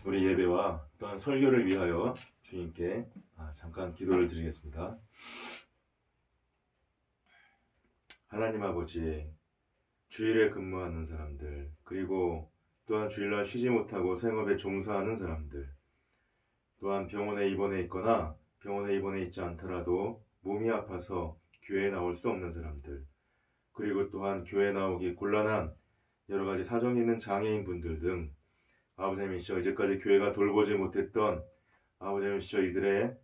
우리 예배와 또한 설교를 위하여 주님께 잠깐 기도를 드리겠습니다. 하나님 아버지, 주일에 근무하는 사람들, 그리고 또한 주일날 쉬지 못하고 생업에 종사하는 사람들, 또한 병원에 입원해 있거나 병원에 입원해 있지 않더라도 몸이 아파서 교회에 나올 수 없는 사람들, 그리고 또한 교회에 나오기 곤란한 여러 가지 사정이 있는 장애인분들 등 아버지님이시여 이제까지 교회가 돌보지 못했던 아버지님이시여 이들의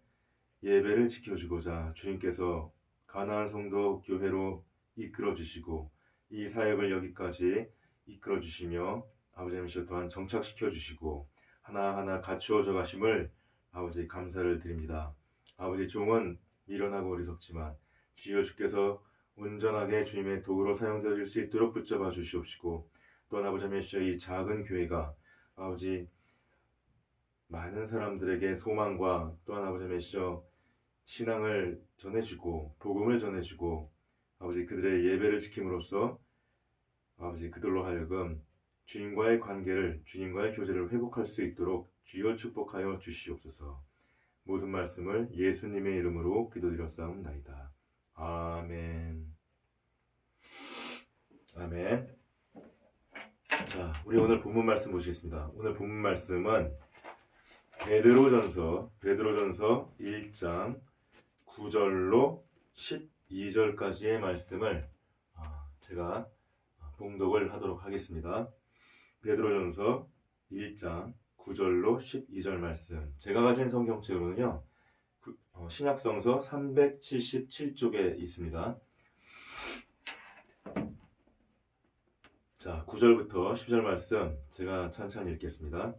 예배를 지켜주고자 주님께서 가나안 성도 교회로 이끌어주시고 이 사역을 여기까지 이끌어주시며 아버지님이시여 또한 정착시켜주시고 하나하나 갖추어져 가심을 아버지 감사를 드립니다. 아버지 종은 미련하고 어리석지만 주여 주께서 온전하게 주님의 도구로 사용되어질 수 있도록 붙잡아 주시옵시고 또한 아버지님이시여 이 작은 교회가 아버지 많은 사람들에게 소망과 또한 아버지님이시여 신앙을 전해주고 복음을 전해주고 아버지 그들의 예배를 지킴으로써 아버지 그들로 하여금 주님과의 관계를 주님과의 교제를 회복할 수 있도록 주여 축복하여 주시옵소서. 모든 말씀을 예수님의 이름으로 기도드렸사옵나이다. 아멘. 아멘. 자, 우리 오늘 본문 말씀 보시겠습니다. 오늘 본문 말씀은 베드로전서 1장 9절로 12절까지의 말씀을 제가 봉독을 하도록 하겠습니다. 베드로전서 1장 9절로 12절 말씀. 제가 가진 성경책으로는요, 신약성서 377쪽에 있습니다. 자, 9절부터 10절 말씀 제가 찬찬히 읽겠습니다.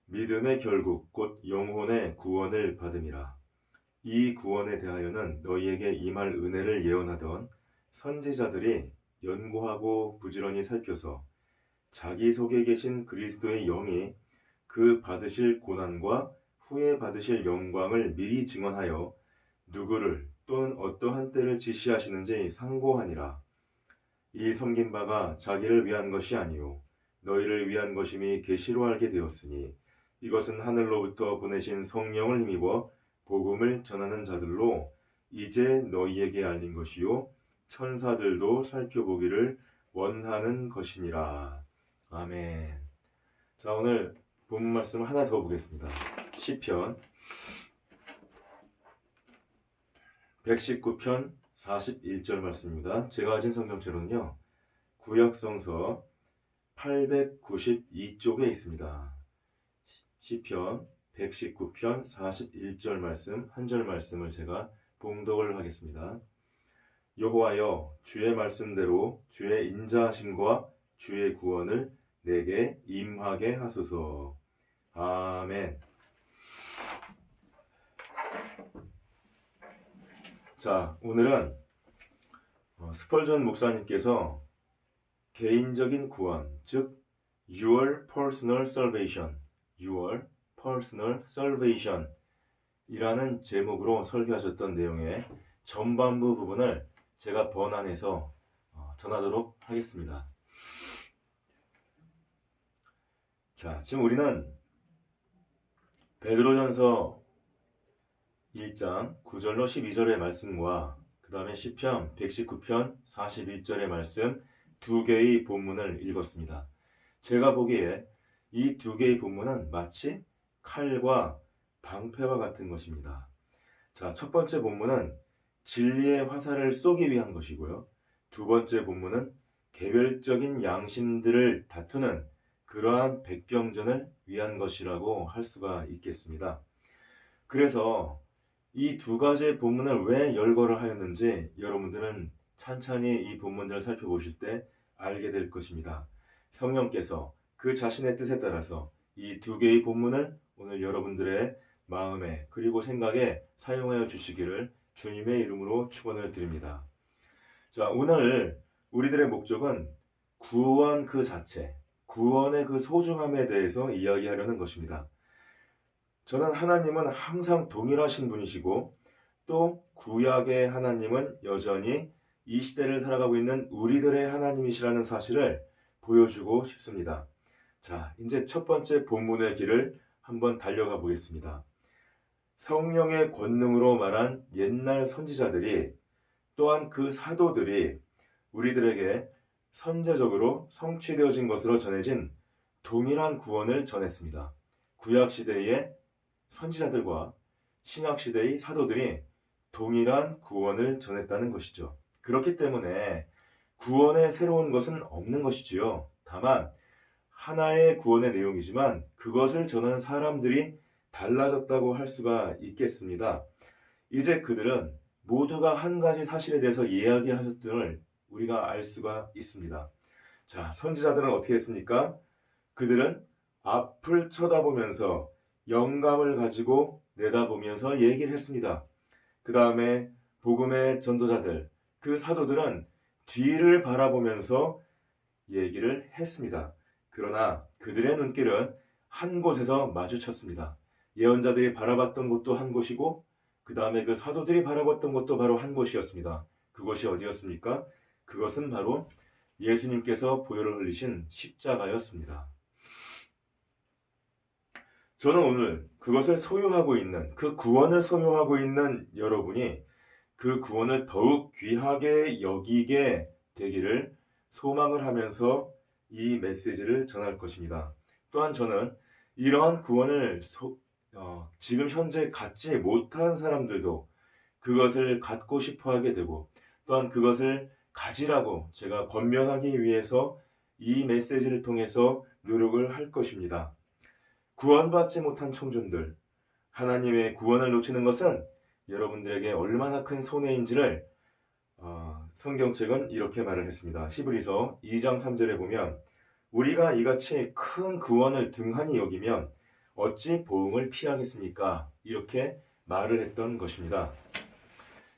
믿음의 결국 곧 영혼의 구원을 받음이라. 이 구원에 대하여는 너희에게 임할 은혜를 예언하던 선지자들이 연구하고 부지런히 살펴서 자기 속에 계신 그리스도의 영이 그 받으실 고난과 후에 받으실 영광을 미리 증언하여 누구를 또는 어떠한 때를 지시하시는지 상고하니라. 이 섬긴 바가 자기를 위한 것이 아니요 너희를 위한 것임이 계시로 알게 되었으니 이것은 하늘로부터 보내신 성령을 힘입어 복음을 전하는 자들로 이제 너희에게 알린 것이요 천사들도 살펴보기를 원하는 것이니라. 아멘. 자, 오늘 본문 말씀을 하나 더 보겠습니다. 시편 119편 41절 말씀입니다. 제가 가진 성경책으로는요, 구역성서 892쪽에 있습니다. 시편 119편 41절 말씀, 한 절 말씀을 제가 봉독을 하겠습니다. 여호와여, 주의 말씀대로 주의 인자하심과 주의 구원을 내게 임하게 하소서. 아멘. 자, 오늘은 스펄전 목사님께서 개인적인 구원, 즉 Your Personal Salvation, Your Personal Salvation 이라는 제목으로 설교하셨던 내용의 전반부 부분을 제가 번안해서 전하도록 하겠습니다. 자, 지금 우리는 베드로전서 1장 9절로 12절의 말씀과 그 다음에 시편 119편 41절의 말씀 두 개의 본문을 읽었습니다. 제가 보기에 이 두 개의 본문은 마치 칼과 방패와 같은 것입니다. 자, 첫 번째 본문은 진리의 화살을 쏘기 위한 것이고요. 두 번째 본문은 개별적인 양심들을 다투는 그러한 백병전을 위한 것이라고 할 수가 있겠습니다. 그래서 이 두 가지의 본문을 왜 열거를 하였는지 여러분들은 찬찬히 이 본문들을 살펴보실 때 알게 될 것입니다. 성령께서 그 자신의 뜻에 따라서 이 두 개의 본문을 오늘 여러분들의 마음에 그리고 생각에 사용하여 주시기를 주님의 이름으로 축원을 드립니다. 자, 오늘 우리들의 목적은 구원 그 자체, 구원의 그 소중함에 대해서 이야기하려는 것입니다. 저는 하나님은 항상 동일하신 분이시고 또 구약의 하나님은 여전히 이 시대를 살아가고 있는 우리들의 하나님이시라는 사실을 보여주고 싶습니다. 자, 이제 첫 번째 본문의 길을 한번 달려가 보겠습니다. 성령의 권능으로 말한 옛날 선지자들이 또한 그 사도들이 우리들에게 선제적으로 성취되어진 것으로 전해진 동일한 구원을 전했습니다. 구약시대의 선지자들과 신약시대의 사도들이 동일한 구원을 전했다는 것이죠. 그렇기 때문에 구원에 새로운 것은 없는 것이지요. 다만 하나의 구원의 내용이지만 그것을 전하는 사람들이 달라졌다고 할 수가 있겠습니다. 이제 그들은 모두가 한 가지 사실에 대해서 이야기하셨음을 우리가 알 수가 있습니다. 자, 선지자들은 어떻게 했습니까? 그들은 앞을 쳐다보면서 영감을 가지고 내다보면서 얘기를 했습니다. 그 다음에 복음의 전도자들, 그 사도들은 뒤를 바라보면서 얘기를 했습니다. 그러나 그들의 눈길은 한 곳에서 마주쳤습니다. 예언자들이 바라봤던 곳도 한 곳이고 그 다음에 그 사도들이 바라봤던 곳도 바로 한 곳이었습니다. 그곳이 어디였습니까? 그것은 바로 예수님께서 보혈을 흘리신 십자가였습니다. 저는 오늘 그것을 소유하고 있는, 그 구원을 소유하고 있는 여러분이 그 구원을 더욱 귀하게 여기게 되기를 소망을 하면서 이 메시지를 전할 것입니다. 또한 저는 이러한 구원을 지금 현재 갖지 못한 사람들도 그것을 갖고 싶어 하게 되고 또한 그것을 가지라고 제가 권면하기 위해서 이 메시지를 통해서 노력을 할 것입니다. 구원받지 못한 청중들, 하나님의 구원을 놓치는 것은 여러분들에게 얼마나 큰 손해인지를 성경책은 이렇게 말을 했습니다. 히브리서 2장 3절에 보면 우리가 이같이 큰 구원을 등한히 여기면 어찌 보응을 피하겠습니까? 이렇게 말을 했던 것입니다.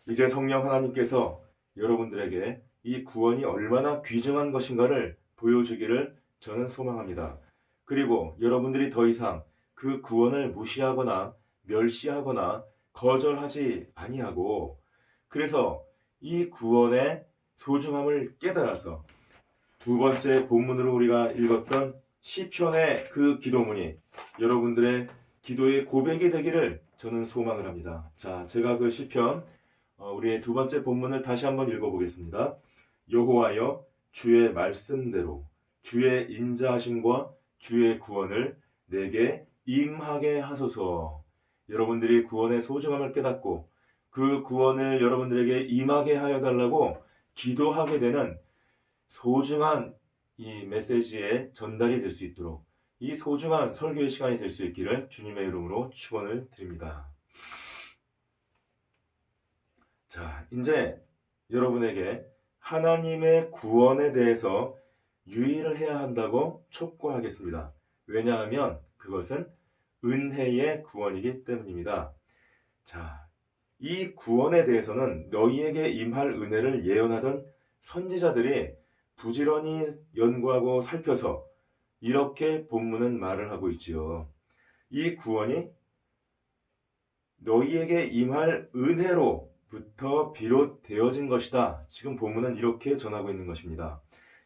이제 성령 하나님께서 여러분들에게 이 구원이 얼마나 귀중한 것인가를 보여주기를 저는 소망합니다. 그리고 여러분들이 더 이상 그 구원을 무시하거나 멸시하거나 거절하지 아니하고 그래서 이 구원의 소중함을 깨달아서 두 번째 본문으로 우리가 읽었던 시편의 그 기도문이 여러분들의 기도의 고백이 되기를 저는 소망을 합니다. 자, 제가 그 시편 우리의 두 번째 본문을 다시 한번 읽어보겠습니다. 여호와여 주의 말씀대로 주의 인자하심과 주의 구원을 내게 임하게 하소서. 여러분들이 구원의 소중함을 깨닫고 그 구원을 여러분들에게 임하게 하여 달라고 기도하게 되는 소중한 이 메시지의 전달이 될 수 있도록 이 소중한 설교의 시간이 될 수 있기를 주님의 이름으로 축원을 드립니다. 자, 이제 여러분에게 하나님의 구원에 대해서 유의를 해야 한다고 촉구하겠습니다. 왜냐하면 그것은 은혜의 구원이기 때문입니다. 자, 이 구원에 대해서는 너희에게 임할 은혜를 예언하던 선지자들이 부지런히 연구하고 살펴서 이렇게 본문은 말을 하고 있지요. 이 구원이 너희에게 임할 은혜로부터 비롯되어진 것이다. 지금 본문은 이렇게 전하고 있는 것입니다.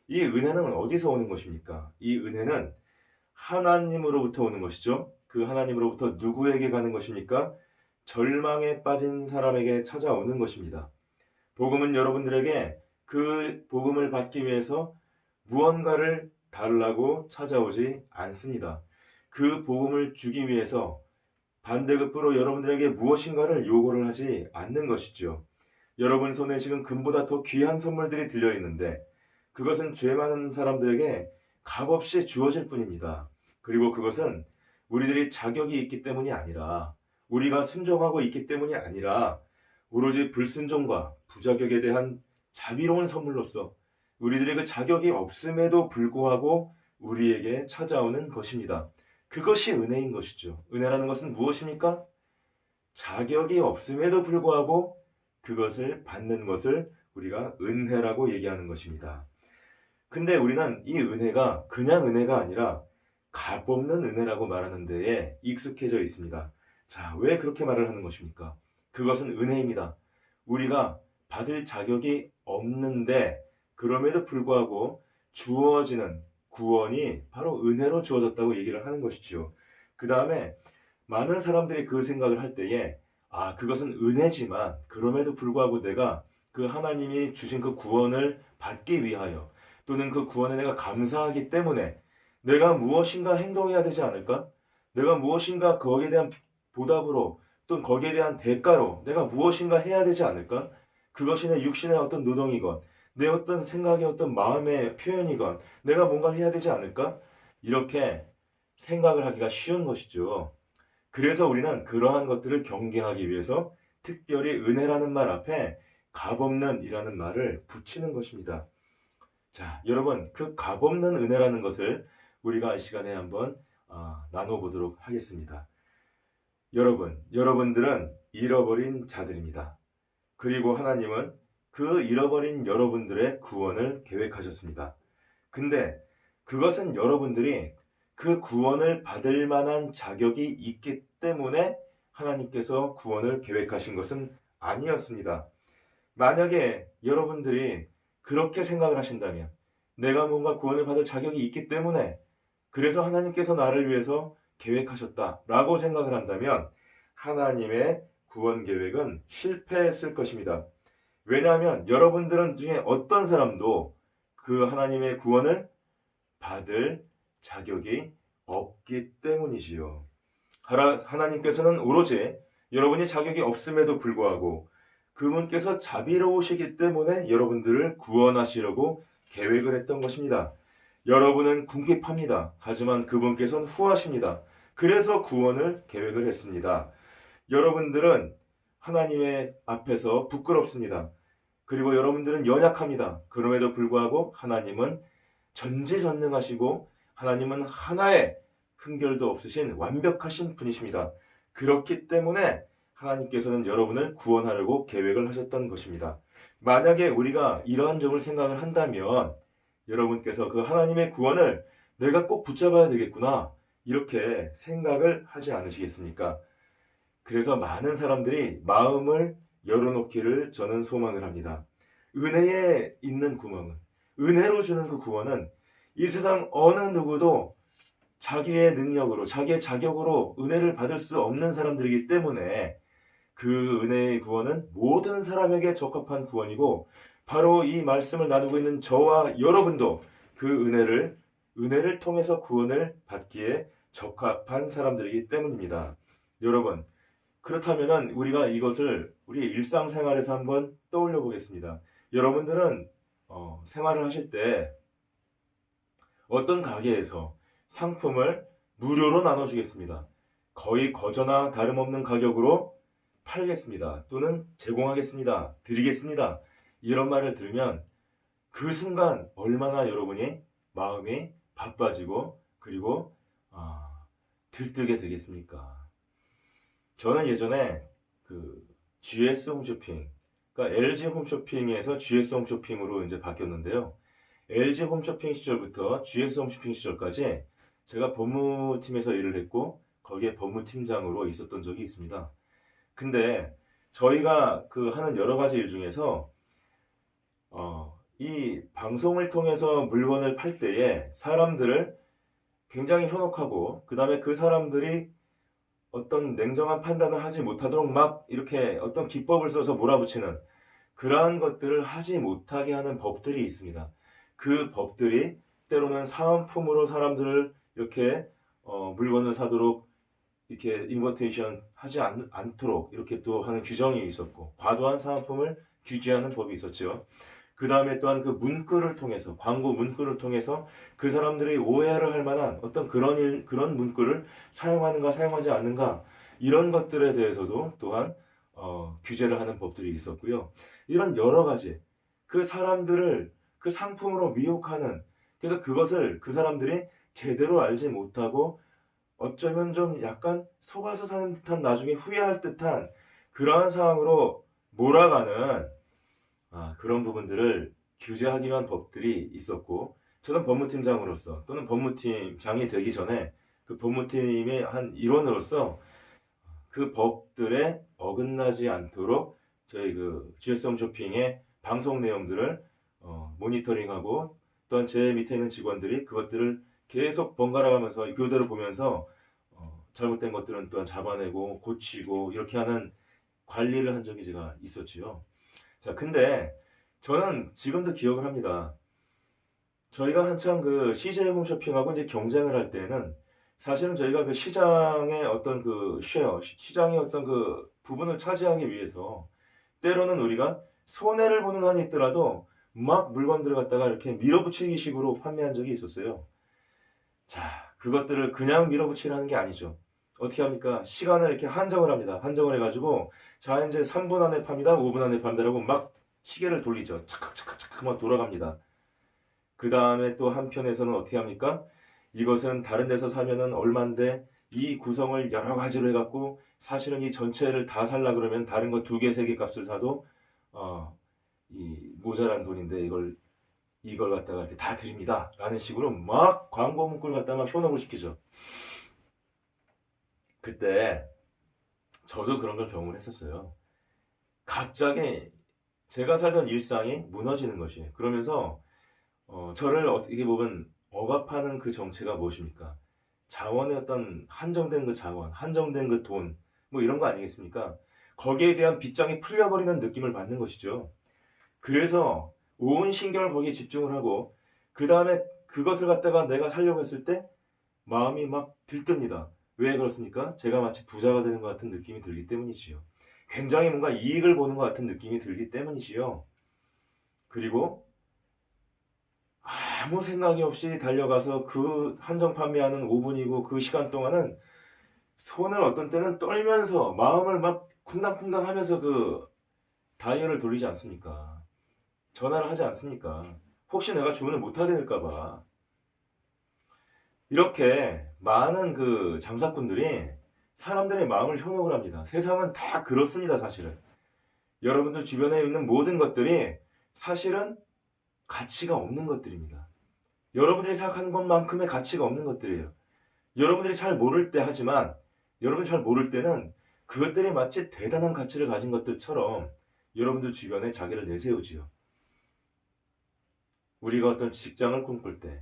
이 은혜는 어디서 오는 것입니까? 이 은혜는 하나님으로부터 오는 것이죠. 그 하나님으로부터 누구에게 가는 것입니까? 절망에 빠진 사람에게 찾아오는 것입니다. 복음은 여러분들에게 그 복음을 받기 위해서 무언가를 달라고 찾아오지 않습니다. 그 복음을 주기 위해서 반대급부로 여러분들에게 무엇인가를 요구를 하지 않는 것이죠. 여러분 손에 지금 금보다 더 귀한 선물들이 들려있는데 그것은 죄 많은 사람들에게 값없이 주어질 뿐입니다. 그리고 그것은 우리들이 자격이 있기 때문이 아니라 우리가 순종하고 있기 때문이 아니라 오로지 불순종과 부자격에 대한 자비로운 선물로서 우리들의 그 자격이 없음에도 불구하고 우리에게 찾아오는 것입니다. 그것이 은혜인 것이죠. 은혜라는 것은 무엇입니까? 자격이 없음에도 불구하고 그것을 받는 것을 우리가 은혜라고 얘기하는 것입니다. 근데 우리는 이 은혜가 그냥 은혜가 아니라 값없는 은혜라고 말하는 데에 익숙해져 있습니다. 자, 왜 그렇게 말을 하는 것입니까? 그것은 은혜입니다. 우리가 받을 자격이 없는데 그럼에도 불구하고 주어지는 구원이 바로 은혜로 주어졌다고 얘기를 하는 것이지요. 그 다음에 많은 사람들이 그 생각을 할 때에 그것은 은혜지만 그럼에도 불구하고 내가 그 하나님이 주신 그 구원을 받기 위하여 또는 그 구원에 내가 감사하기 때문에 내가 무엇인가 행동해야 되지 않을까? 내가 무엇인가 거기에 대한 보답으로 또는 거기에 대한 대가로 내가 무엇인가 해야 되지 않을까? 그것이 내 육신의 어떤 노동이건 내 어떤 생각의 어떤 마음의 표현이건 내가 뭔가를 해야 되지 않을까? 이렇게 생각을 하기가 쉬운 것이죠. 그래서 우리는 그러한 것들을 경계하기 위해서 특별히 은혜라는 말 앞에 값없는 이라는 말을 붙이는 것입니다. 자, 여러분, 그 값없는 은혜라는 것을 우리가 이 시간에 한번 나눠보도록 하겠습니다. 여러분들은 잃어버린 자들입니다. 그리고 하나님은 그 잃어버린 여러분들의 구원을 계획하셨습니다. 근데 그것은 여러분들이 그 구원을 받을 만한 자격이 있기 때문에 하나님께서 구원을 계획하신 것은 아니었습니다. 만약에 여러분들이 그렇게 생각을 하신다면 내가 뭔가 구원을 받을 자격이 있기 때문에 그래서 하나님께서 나를 위해서 계획하셨다라고 생각을 한다면 하나님의 구원 계획은 실패했을 것입니다. 왜냐하면 여러분들은 중에 어떤 사람도 그 하나님의 구원을 받을 자격이 없기 때문이지요. 하나님께서는 오로지 여러분이 자격이 없음에도 불구하고 그분께서 자비로우시기 때문에 여러분들을 구원하시려고 계획을 했던 것입니다. 여러분은 궁핍합니다. 하지만 그분께서는 후하십니다. 그래서 구원을 계획을 했습니다. 여러분들은 하나님의 앞에서 부끄럽습니다. 그리고 여러분들은 연약합니다. 그럼에도 불구하고 하나님은 전지전능하시고 하나님은 하나의 흠결도 없으신 완벽하신 분이십니다. 그렇기 때문에 하나님께서는 여러분을 구원하려고 계획을 하셨던 것입니다. 만약에 우리가 이러한 점을 생각을 한다면 여러분께서 그 하나님의 구원을 내가 꼭 붙잡아야 되겠구나 이렇게 생각을 하지 않으시겠습니까? 그래서 많은 사람들이 마음을 열어놓기를 저는 소망을 합니다. 은혜에 있는 구멍은, 은혜로 주는 그 구원은 이 세상 어느 누구도 자기의 능력으로, 자기의 자격으로 은혜를 받을 수 없는 사람들이기 때문에 그 은혜의 구원은 모든 사람에게 적합한 구원이고 바로 이 말씀을 나누고 있는 저와 여러분도 그 은혜를 통해서 구원을 받기에 적합한 사람들이기 때문입니다. 여러분, 그렇다면 우리가 이것을 우리 일상생활에서 한번 떠올려 보겠습니다. 여러분들은 생활을 하실 때 어떤 가게에서 상품을 무료로 나눠주겠습니다. 거의 거저나 다름없는 가격으로 팔겠습니다. 또는 제공하겠습니다. 드리겠습니다. 이런 말을 들으면 그 순간 얼마나 여러분이 마음이 바빠지고 그리고 들뜨게 되겠습니까? 저는 예전에 그 GS 홈쇼핑, 그러니까 LG 홈쇼핑에서 GS 홈쇼핑으로 이제 바뀌었는데요. LG 홈쇼핑 시절부터 GS 홈쇼핑 시절까지 제가 법무팀에서 일을 했고 거기에 법무팀장으로 있었던 적이 있습니다. 근데 저희가 그 하는 여러 가지 일 중에서 이 방송을 통해서 물건을 팔 때에 사람들을 굉장히 현혹하고 그 다음에 그 사람들이 어떤 냉정한 판단을 하지 못하도록 막 이렇게 어떤 기법을 써서 몰아붙이는 그러한 것들을 하지 못하게 하는 법들이 있습니다. 그 법들이 때로는 사은품으로 사람들을 이렇게 물건을 사도록 이렇게 인버테이션 하지 않도록 이렇게 또 하는 규정이 있었고 과도한 사은품을 규제하는 법이 있었죠. 그 다음에 또한 그 문구를 통해서 광고 문구를 통해서 그 사람들이 오해를 할 만한 어떤 그런 문구를 사용하는가 사용하지 않는가 이런 것들에 대해서도 또한 규제를 하는 법들이 있었고요. 이런 여러 가지 그 사람들을 그 상품으로 미혹하는 그래서 그것을 그 사람들이 제대로 알지 못하고 어쩌면 좀 약간 속아서 사는 듯한 나중에 후회할 듯한 그러한 상황으로 몰아가는 그런 부분들을 규제하기 위한 법들이 있었고 저는 법무팀장으로서 또는 법무팀장이 되기 전에 그 법무팀의 한 일원으로서 그 법들에 어긋나지 않도록 저희 그 GS 홈쇼핑의 방송 내용들을 모니터링하고 또한 제 밑에 있는 직원들이 그것들을 계속 번갈아 가면서 교대로 보면서 잘못된 것들은 또한 잡아내고 고치고 이렇게 하는 관리를 한 적이 제가 있었지요. 자, 근데 저는 지금도 기억을 합니다. 저희가 한참 그 CJ 홈쇼핑하고 이제 경쟁을 할 때는 사실은 저희가 그 시장의 어떤 그 쉐어, 시장의 어떤 그 부분을 차지하기 위해서 때로는 우리가 손해를 보는 한이 있더라도 막 물건들을 갖다가 이렇게 밀어붙이기 식으로 판매한 적이 있었어요. 자, 그것들을 그냥 밀어붙이라는 게 아니죠. 어떻게 합니까? 시간을 이렇게 한정을 합니다. 한정을 해가지고, 자, 이제 3분 안에 팝니다. 5분 안에 팝니다라고 막 시계를 돌리죠. 착각착각착각 막 돌아갑니다. 그 다음에 또 한편에서는 어떻게 합니까? 이것은 다른 데서 사면은 얼만데 이 구성을 여러 가지로 해갖고 사실은 이 전체를 다 살라 그러면 다른 거 2개, 3개 값을 사도 이 모자란 돈인데 이걸 갖다가 이렇게 다 드립니다. 라는 식으로 막 광고 문구를 갖다가 막 현혹을 시키죠. 그때 저도 그런 걸 경험을 했었어요. 갑자기 제가 살던 일상이 무너지는 것이 그러면서 저를 어떻게 보면 억압하는 그 정체가 무엇입니까? 자원의 어떤 한정된 그 자원, 한정된 그 돈, 뭐 이런 거 아니겠습니까? 거기에 대한 빗장이 풀려버리는 느낌을 받는 것이죠. 그래서 온 신경을 거기에 집중을 하고 그 다음에 그것을 갖다가 내가 살려고 했을 때 마음이 막 들뜹니다. 왜 그렇습니까? 제가 마치 부자가 되는 것 같은 느낌이 들기 때문이지요. 굉장히 뭔가 이익을 보는 것 같은 느낌이 들기 때문이지요. 그리고 아무 생각이 없이 달려가서 그 한정 판매하는 5분이고 그 시간 동안은 손을 어떤 때는 떨면서 마음을 막 쿵당쿵당 하면서 그 다이얼을 돌리지 않습니까? 전화를 하지 않습니까? 혹시 내가 주문을 못하게 될까봐. 이렇게 많은 그 장사꾼들이 사람들의 마음을 현혹을 합니다. 세상은 다 그렇습니다, 사실은. 여러분들 주변에 있는 모든 것들이 사실은 가치가 없는 것들입니다. 여러분들이 생각하는 것만큼의 가치가 없는 것들이에요. 여러분들이 잘 모를 때 하지만 여러분이 잘 모를 때는 그것들이 마치 대단한 가치를 가진 것들처럼 여러분들 주변에 자기를 내세우지요. 우리가 어떤 직장을 꿈꿀 때,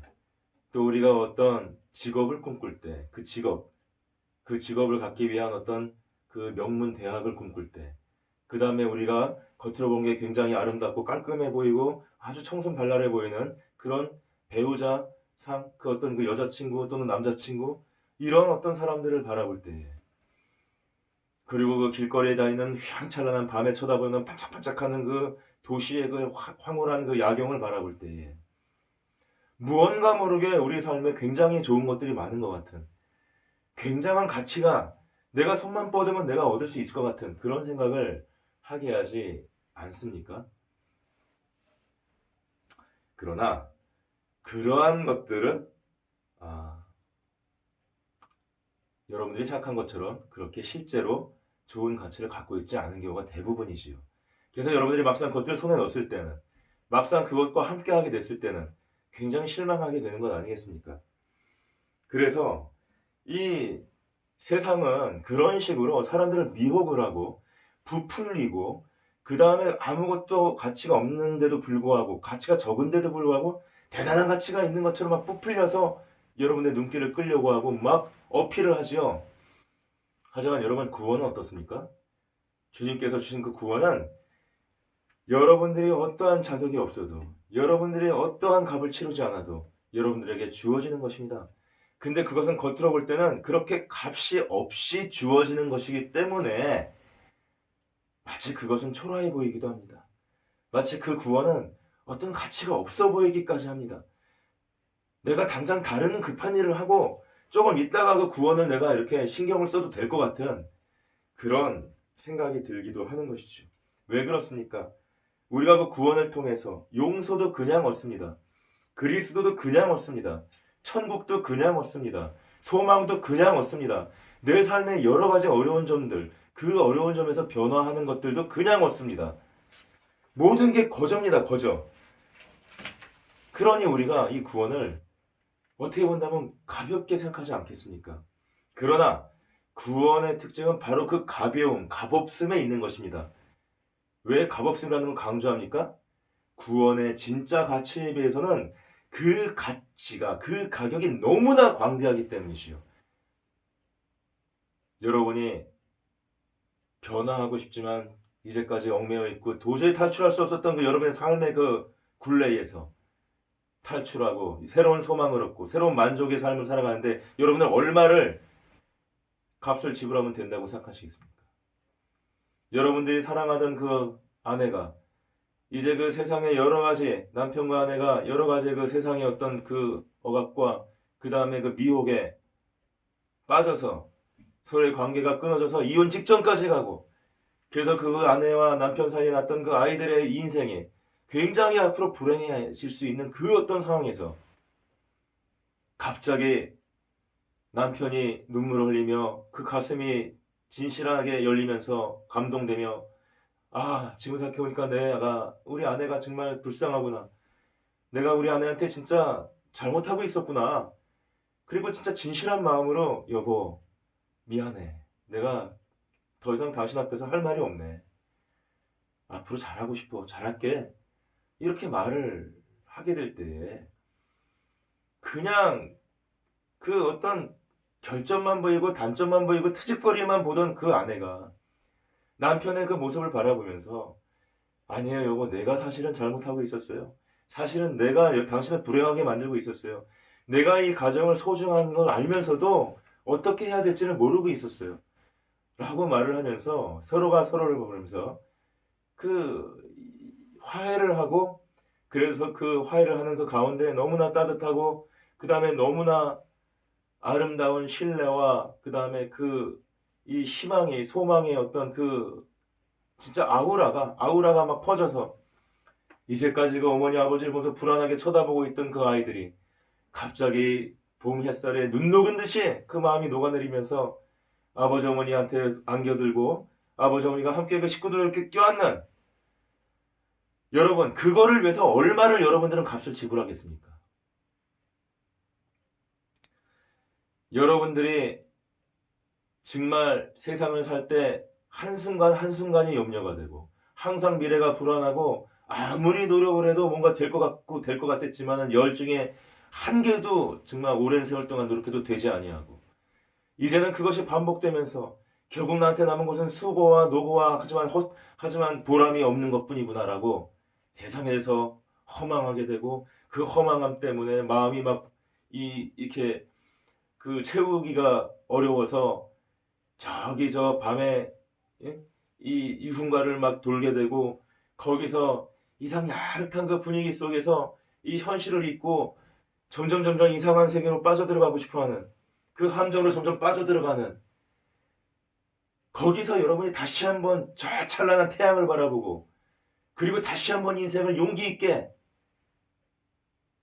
또 우리가 어떤 직업을 꿈꿀 때, 그 직업을 갖기 위한 어떤 그 명문 대학을 꿈꿀 때, 그 다음에 우리가 겉으로 본 게 굉장히 아름답고 깔끔해 보이고 아주 청순발랄해 보이는 그런 배우자 상, 그 어떤 그 여자친구 또는 남자친구, 이런 어떤 사람들을 바라볼 때에, 그리고 그 길거리에 다니는 휘황찬란한 밤에 쳐다보는 반짝반짝하는 그 도시의 그 황홀한 그 야경을 바라볼 때에, 무언가 모르게 우리 삶에 굉장히 좋은 것들이 많은 것 같은, 굉장한 가치가 내가 손만 뻗으면 내가 얻을 수 있을 것 같은 그런 생각을 하게 하지 않습니까? 그러나 그러한 것들은 여러분들이 생각한 것처럼 그렇게 실제로 좋은 가치를 갖고 있지 않은 경우가 대부분이지요. 그래서 여러분들이 막상 그것들을 손에 넣었을 때는, 막상 그것과 함께 하게 됐을 때는 굉장히 실망하게 되는 것 아니겠습니까? 그래서 이 세상은 그런 식으로 사람들을 미혹을 하고 부풀리고, 그 다음에 아무것도 가치가 없는데도 불구하고, 가치가 적은데도 불구하고 대단한 가치가 있는 것처럼 막 부풀려서 여러분의 눈길을 끌려고 하고 막 어필을 하지요. 하지만 여러분, 구원은 어떻습니까? 주님께서 주신 그 구원은 여러분들이 어떠한 자격이 없어도, 여러분들이 어떠한 값을 치르지 않아도 여러분들에게 주어지는 것입니다. 근데 그것은 겉으로 볼 때는 그렇게 값이 없이 주어지는 것이기 때문에 마치 그것은 초라해 보이기도 합니다. 마치 그 구원은 어떤 가치가 없어 보이기까지 합니다. 내가 당장 다른 급한 일을 하고 조금 있다가 그 구원을 내가 이렇게 신경을 써도 될 것 같은 그런 생각이 들기도 하는 것이죠. 왜 그렇습니까? 우리가 그 구원을 통해서 용서도 그냥 얻습니다. 그리스도도 그냥 얻습니다. 천국도 그냥 얻습니다. 소망도 그냥 얻습니다. 내 삶의 여러 가지 어려운 점들, 그 어려운 점에서 변화하는 것들도 그냥 얻습니다. 모든 게 거저입니다, 거저. 그러니 우리가 이 구원을 어떻게 본다면 가볍게 생각하지 않겠습니까? 그러나 구원의 특징은 바로 그 가벼움, 값없음에 있는 것입니다. 왜 값없음이라는 걸 강조합니까? 구원의 진짜 가치에 비해서는 그 가치가, 그 가격이 너무나 광대하기 때문이지요. 여러분이 변화하고 싶지만 이제까지 얽매여 있고 도저히 탈출할 수 없었던 그 여러분의 삶의 그 굴레에서 탈출하고 새로운 소망을 얻고 새로운 만족의 삶을 살아가는데 여러분은 얼마를 값을 지불하면 된다고 생각하시겠습니까? 여러분들이 사랑하던 그 아내가 이제 그 세상의 여러 가지 남편과 아내가 여러 가지 그 세상의 어떤 그 억압과 그 다음에 그 미혹에 빠져서 서로의 관계가 끊어져서 이혼 직전까지 가고 그래서 그 아내와 남편 사이에 났던 그 아이들의 인생이 굉장히 앞으로 불행해질 수 있는 그 어떤 상황에서 갑자기 남편이 눈물을 흘리며 그 가슴이 진실하게 열리면서 감동되며 지금 생각해보니까 우리 아내가 정말 불쌍하구나. 내가 우리 아내한테 진짜 잘못하고 있었구나. 그리고 진짜 진실한 마음으로 여보 미안해. 내가 더 이상 당신 앞에서 할 말이 없네. 앞으로 잘하고 싶어. 잘할게. 이렇게 말을 하게 될 때 그냥 그 어떤 결점만 보이고 단점만 보이고 트집거리만 보던 그 아내가 남편의 그 모습을 바라보면서 아니에요 여보 내가 사실은 잘못하고 있었어요. 사실은 내가 당신을 불행하게 만들고 있었어요. 내가 이 가정을 소중한 걸 알면서도 어떻게 해야 될지를 모르고 있었어요. 라고 말을 하면서 서로가 서로를 보면서 그 화해를 하고 그래서 그 화해를 하는 그 가운데 너무나 따뜻하고 그 다음에 너무나 아름다운 신뢰와 그 다음에 그 이 희망의 소망의 어떤 그 진짜 아우라가 막 퍼져서 이제까지 그 어머니 아버지를 보면서 불안하게 쳐다보고 있던 그 아이들이 갑자기 봄 햇살에 눈 녹은 듯이 그 마음이 녹아내리면서 아버지 어머니한테 안겨들고 아버지 어머니가 함께 그 식구들을 이렇게 껴안는 여러분 그거를 위해서 얼마를 여러분들은 값을 지불하겠습니까? 여러분들이 정말 세상을 살 때 한순간 한순간이 염려가 되고 항상 미래가 불안하고 아무리 노력을 해도 뭔가 될 것 같고 될 것 같았지만 열중에 한 개도 정말 오랜 세월 동안 노력해도 되지 아니하고 이제는 그것이 반복되면서 결국 나한테 남은 것은 수고와 노고와 하지만 보람이 없는 것뿐이구나라고 세상에서 허망하게 되고 그 허망함 때문에 마음이 막 이렇게 그 채우기가 어려워서 저기 저 밤에 이 흉가를 막 돌게 되고 거기서 이상 야릇한 그 분위기 속에서 이 현실을 잊고 점점 이상한 세계로 빠져들어가고 싶어하는 그 함정으로 점점 빠져들어가는 거기서 여러분이 다시 한번 저 찬란한 태양을 바라보고 그리고 다시 한번 인생을 용기 있게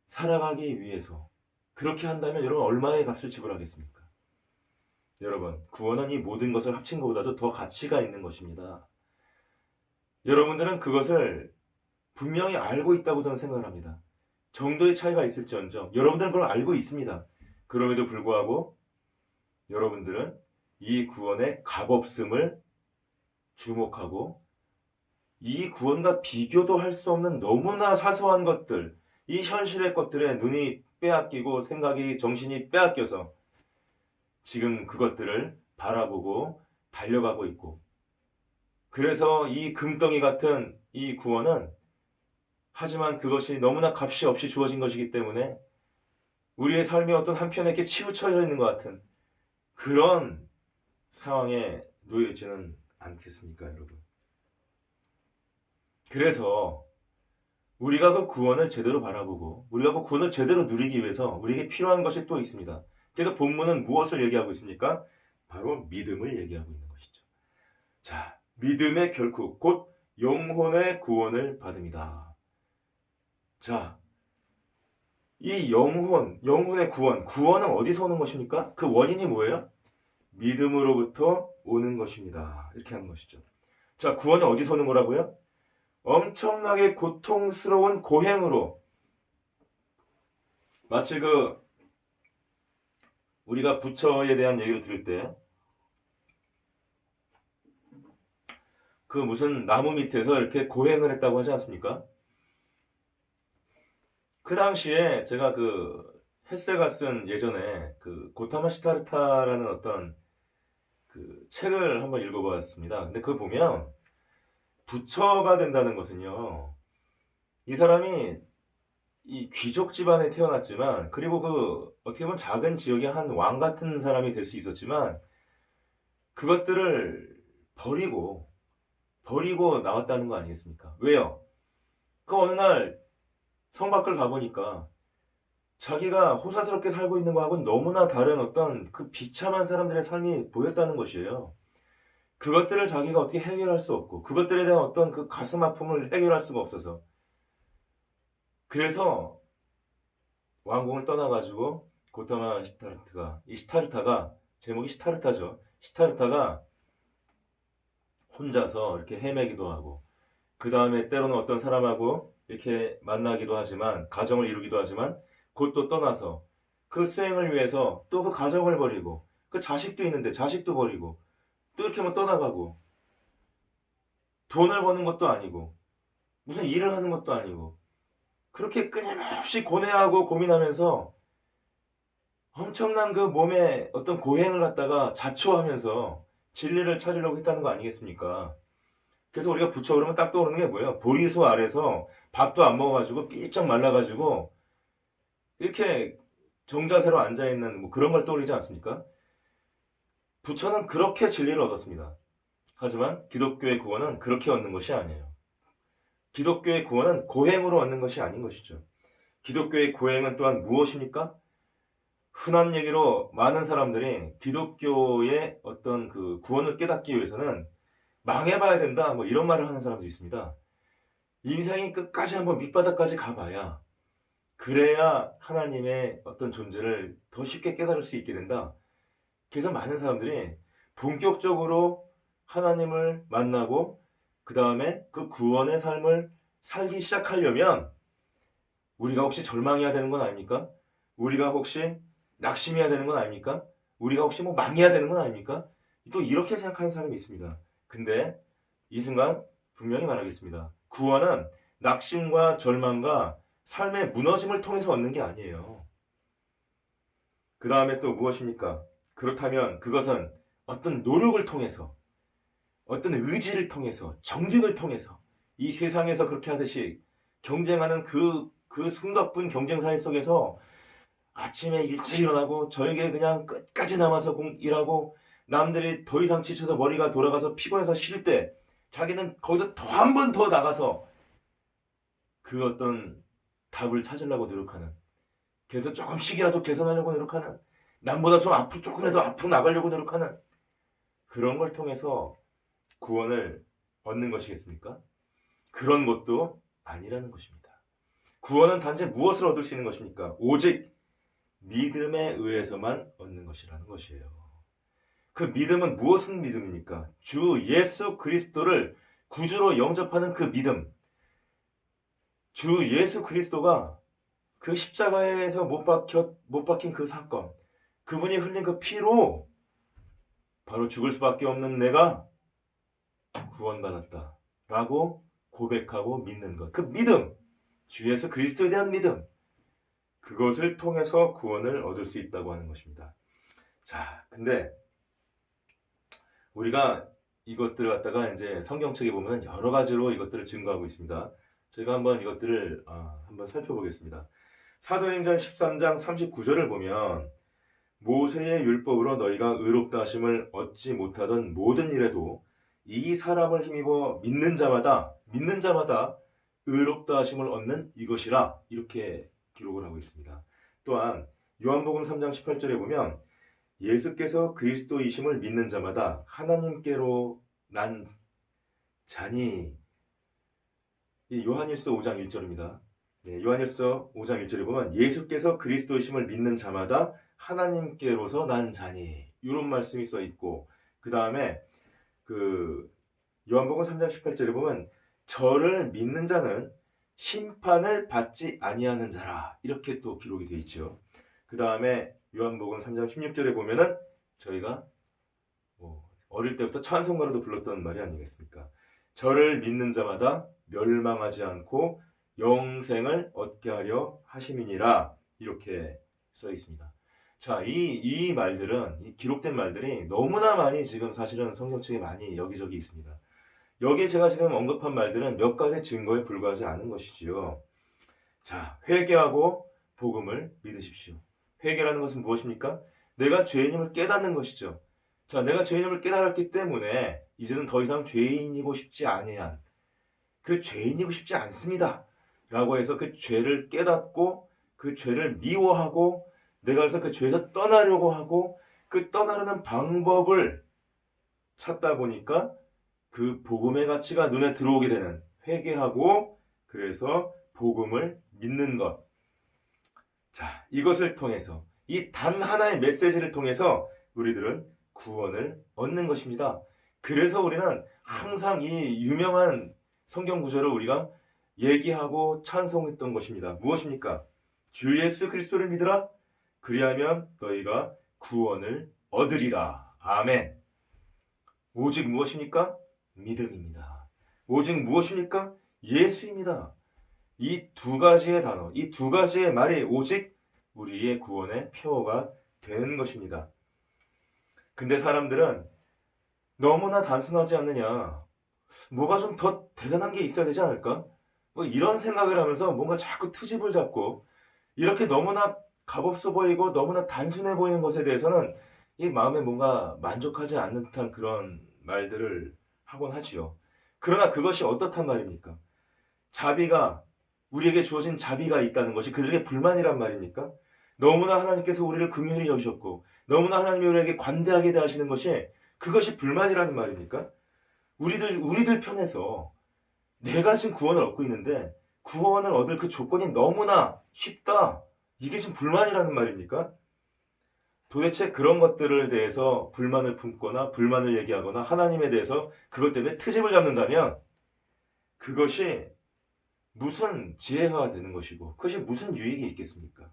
살아가기 위해서 그렇게 한다면 여러분 얼마의 값을 지불하겠습니까? 여러분 구원은 이 모든 것을 합친 것보다도 더 가치가 있는 것입니다. 여러분들은 그것을 분명히 알고 있다고 저는 생각을 합니다. 정도의 차이가 있을지언정 여러분들은 그걸 알고 있습니다. 그럼에도 불구하고 여러분들은 이 구원의 값없음을 주목하고 이 구원과 비교도 할 수 없는 너무나 사소한 것들 이 현실의 것들에 눈이 빼앗기고 생각이 정신이 빼앗겨서 지금 그것들을 바라보고 달려가고 있고 그래서 이 금덩이 같은 이 구원은 하지만 그것이 너무나 값이 없이 주어진 것이기 때문에 우리의 삶이 어떤 한편에 이렇게 치우쳐져 있는 것 같은 그런 상황에 놓여있지는 않겠습니까 여러분? 그래서 우리가 그 구원을 제대로 바라보고 우리가 그 구원을 제대로 누리기 위해서 우리에게 필요한 것이 또 있습니다. 그래서 본문은 무엇을 얘기하고 있습니까? 바로 믿음을 얘기하고 있는 것이죠. 자, 믿음의 결국 곧 영혼의 구원을 받음이다. 자, 이 영혼의 구원은 어디서 오는 것입니까? 그 원인이 뭐예요? 믿음으로부터 오는 것입니다. 이렇게 하는 것이죠. 자, 구원은 어디서 오는 거라고요? 엄청나게 고통스러운 고행으로 마치 우리가 부처에 대한 얘기를 들을 때 그 무슨 나무 밑에서 이렇게 고행을 했다고 하지 않습니까? 그 당시에 제가 헬세가 쓴 예전에 고타마 시타르타라는 어떤 그 책을 한번 읽어보았습니다. 근데 그거 보면 부처가 된다는 것은요, 이 사람이 이 귀족 집안에 태어났지만, 그리고 그 어떻게 보면 작은 지역의 한 왕 같은 사람이 될 수 있었지만, 그것들을 버리고 나왔다는 거 아니겠습니까? 왜요? 그 어느 날 성 밖을 가보니까 자기가 호사스럽게 살고 있는 거하고는 너무나 다른 어떤 그 비참한 사람들의 삶이 보였다는 것이에요. 그것들을 자기가 어떻게 해결할 수 없고, 그것들에 대한 어떤 그 가슴 아픔을 해결할 수가 없어서, 그래서 왕궁을 떠나가지고 고타마 시타르타가, 이 시타르타가, 제목이 시타르타죠. 시타르타가 혼자서 이렇게 헤매기도 하고, 그 다음에 때로는 어떤 사람하고 이렇게 만나기도 하지만, 가정을 이루기도 하지만, 곧 또 떠나서 그 수행을 위해서 또 그 가정을 버리고, 그 자식도 있는데 자식도 버리고, 또 이렇게 뭐 떠나가고, 돈을 버는 것도 아니고, 무슨 일을 하는 것도 아니고, 그렇게 끊임없이 고뇌하고 고민하면서 엄청난 그 몸의 어떤 고행을 갖다가 자초하면서 진리를 찾으려고 했다는 거 아니겠습니까? 그래서 우리가 부처 그러면 딱 떠오르는 게 뭐예요? 보리수 아래서 밥도 안 먹어가지고 삐쩍 말라가지고 이렇게 정자세로 앉아있는 뭐 그런 걸 떠올리지 않습니까? 부처는 그렇게 진리를 얻었습니다. 하지만 기독교의 구원은 그렇게 얻는 것이 아니에요. 기독교의 구원은 고행으로 얻는 것이 아닌 것이죠. 기독교의 고행은 또한 무엇입니까? 흔한 얘기로 많은 사람들이 기독교의 어떤 그 구원을 깨닫기 위해서는 망해봐야 된다, 뭐 이런 말을 하는 사람도 있습니다. 인생이 끝까지 한번 밑바닥까지 가봐야, 그래야 하나님의 어떤 존재를 더 쉽게 깨달을 수 있게 된다. 그래서 많은 사람들이 본격적으로 하나님을 만나고 그 다음에 그 구원의 삶을 살기 시작하려면 우리가 혹시 절망해야 되는 건 아닙니까? 우리가 혹시 낙심해야 되는 건 아닙니까? 우리가 혹시 뭐 망해야 되는 건 아닙니까? 또 이렇게 생각하는 사람이 있습니다. 근데 이 순간 분명히 말하겠습니다. 구원은 낙심과 절망과 삶의 무너짐을 통해서 얻는 게 아니에요. 그 다음에 또 무엇입니까? 그렇다면 그것은 어떤 노력을 통해서, 어떤 의지를 통해서, 정직을 통해서, 이 세상에서 그렇게 하듯이 경쟁하는 그 숨가쁜 경쟁 사회 속에서 아침에 일찍 일어나고 저녁에 그냥 끝까지 남아서 일하고, 남들이 더 이상 지쳐서 머리가 돌아가서 피곤해서 쉴 때 자기는 거기서 더 한 번 더 나가서 그 어떤 답을 찾으려고 노력하는, 그래서 조금씩이라도 개선하려고 노력하는, 남보다 좀 앞으로 조금이라도 앞으로 나가려고 노력하는, 그런 걸 통해서 구원을 얻는 것이겠습니까? 그런 것도 아니라는 것입니다. 구원은 단지 무엇을 얻을 수 있는 것입니까? 오직 믿음에 의해서만 얻는 것이라는 것이에요. 그 믿음은 무엇은 믿음입니까? 주 예수 그리스도를 구주로 영접하는 그 믿음. 주 예수 그리스도가 그 십자가에서 못 박힌 그 사건, 그분이 흘린 그 피로 바로 죽을 수밖에 없는 내가 구원받았다 라고 고백하고 믿는 것, 그 믿음, 주 예수 그리스도에 대한 믿음, 그것을 통해서 구원을 얻을 수 있다고 하는 것입니다. 자, 근데 우리가 이것들을 갖다가 이제 성경책에 보면 여러 가지로 이것들을 증거하고 있습니다. 저희가 한번 이것들을 한번 살펴보겠습니다. 사도행전 13장 39절을 보면, 모세의 율법으로 너희가 의롭다 하심을 얻지 못하던 모든 일에도 이 사람을 힘입어 믿는 자마다 의롭다 하심을 얻는 이것이라, 이렇게 기록을 하고 있습니다. 또한 요한복음 3장 18절에 보면, 예수께서 그리스도이심을 믿는 자마다 하나님께로 난 자니, 이 요한일서 5장 1절입니다. 네, 요한일서 5장 1절에 보면 예수께서 그리스도이심을 믿는 자마다 하나님께로서 난 자니, 이런 말씀이 써 있고, 그 다음에 그 요한복음 3장 18절에 보면 저를 믿는 자는 심판을 받지 아니하는 자라, 이렇게 또 기록이 되어 있죠. 그 다음에 요한복음 3장 16절에 보면은 저희가 어릴 때부터 찬송가로도 불렀던 말이 아니겠습니까? 저를 믿는 자마다 멸망하지 않고 영생을 얻게 하려 하심이니라, 이렇게 써 있습니다. 자, 이 말들은, 이 기록된 말들이 너무나 많이 지금 사실은 성경책에 많이 여기저기 있습니다. 여기 제가 지금 언급한 말들은 몇 가지 증거에 불과하지 않은 것이지요. 자, 회개하고 복음을 믿으십시오. 회개라는 것은 무엇입니까? 내가 죄인임을 깨닫는 것이죠. 자, 내가 죄인임을 깨달았기 때문에 이제는 더 이상 죄인이고 싶지 아니한, 그 죄인이고 싶지 않습니다 라고 해서 그 죄를 깨닫고 그 죄를 미워하고 내가 그래서 그 죄에서 떠나려고 하고 그 떠나려는 방법을 찾다 보니까 그 복음의 가치가 눈에 들어오게 되는, 회개하고 그래서 복음을 믿는 것. 자, 이것을 통해서, 이 단 하나의 메시지를 통해서 우리들은 구원을 얻는 것입니다. 그래서 우리는 항상 이 유명한 성경 구절을 우리가 얘기하고 찬송했던 것입니다. 무엇입니까? 주 예수 그리스도를 믿으라. 그리하면 너희가 구원을 얻으리라. 아멘. 오직 무엇입니까? 믿음입니다. 오직 무엇입니까? 예수입니다. 이 두 가지의 단어, 이 두 가지의 말이 오직 우리의 구원의 표어가 되는 것입니다. 근데 사람들은 너무나 단순하지 않느냐, 뭐가 좀 더 대단한 게 있어야 되지 않을까? 뭐 이런 생각을 하면서 뭔가 자꾸 트집을 잡고, 이렇게 너무나 값없어 보이고 너무나 단순해 보이는 것에 대해서는 이 마음에 뭔가 만족하지 않는 듯한 그런 말들을 하곤 하지요. 그러나 그것이 어떻단 말입니까? 자비가, 우리에게 주어진 자비가 있다는 것이 그들에게 불만이란 말입니까? 너무나 하나님께서 우리를 긍휼히 여기셨고 너무나 하나님이 우리에게 관대하게 대하시는 것이, 그것이 불만이라는 말입니까? 우리들 편에서 내가 지금 구원을 얻고 있는데 구원을 얻을 그 조건이 너무나 쉽다, 이게 지금 불만이라는 말입니까? 도대체 그런 것들을 대해서 불만을 품거나 불만을 얘기하거나 하나님에 대해서 그것 때문에 트집을 잡는다면 그것이 무슨 지혜가 되는 것이고 그것이 무슨 유익이 있겠습니까?